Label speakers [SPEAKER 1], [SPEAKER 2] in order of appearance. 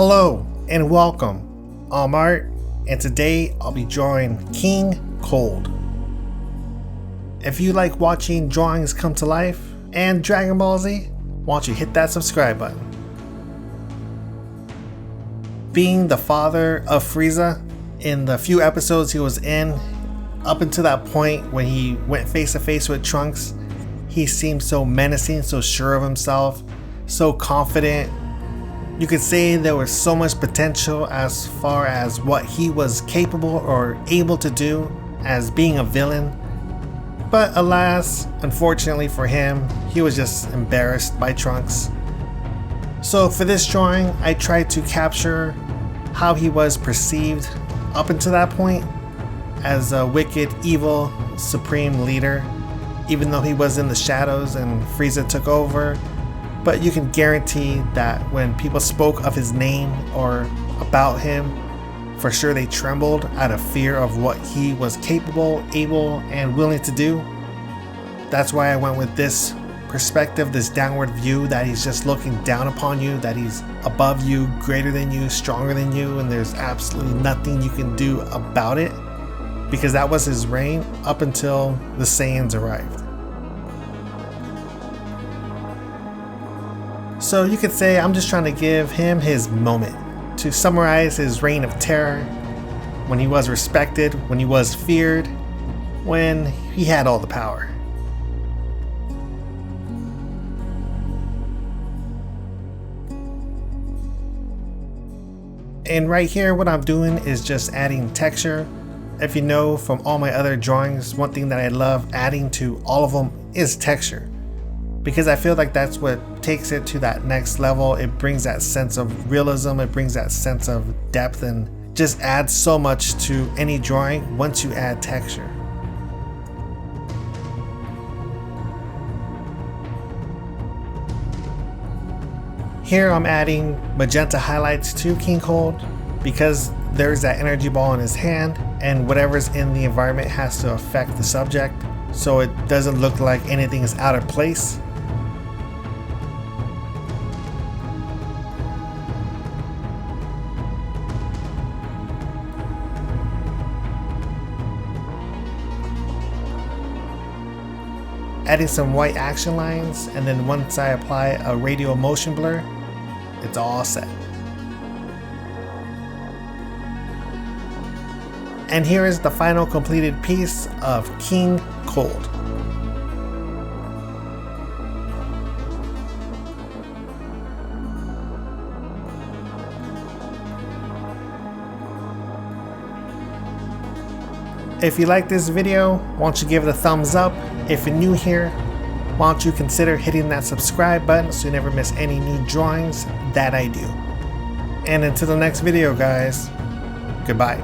[SPEAKER 1] Hello and welcome. I'm Art, and today I'll be drawing King Cold. If you like watching drawings come to life and Dragon Ball Z, why don't you hit that subscribe button. Being the father of Frieza, in the few episodes he was in, up until that point when he went face to face with Trunks, he seemed so menacing, so sure of himself, so confident. You could say there was so much potential as far as what he was capable or able to do as being a villain. But alas, unfortunately for him, he was just embarrassed by Trunks. So for this drawing, I tried to capture how he was perceived up until that point as a wicked, evil, supreme leader, even though he was in the shadows and Frieza took over. But you can guarantee that when people spoke of his name or about him, for sure they trembled out of fear of what he was capable, able, and willing to do. That's why I went with this perspective, this downward view, that he's just looking down upon you, that he's above you, greater than you, stronger than you, and there's absolutely nothing you can do about it, because that was his reign up until the Saiyans arrived. So you could say I'm just trying to give him his moment, to summarize his reign of terror, when he was respected, when he was feared, when he had all the power. And right here, what I'm doing is just adding texture. If you know from all my other drawings, one thing that I love adding to all of them is texture, because I feel like that's what takes it to that next level. It brings that sense of realism, it brings that sense of depth, and just adds so much to any drawing once you add texture. Here I'm adding magenta highlights to King Cold because there's that energy ball in his hand, and whatever's in the environment has to affect the subject, so it doesn't look like anything is out of place. Adding some white action lines, and then once I apply a radial motion blur, it's all set. And here is the final completed piece of King Cold. If you like this video, why don't you give it a thumbs up? If you're new here, why don't you consider hitting that subscribe button so you never miss any new drawings that I do. And until the next video, guys, goodbye.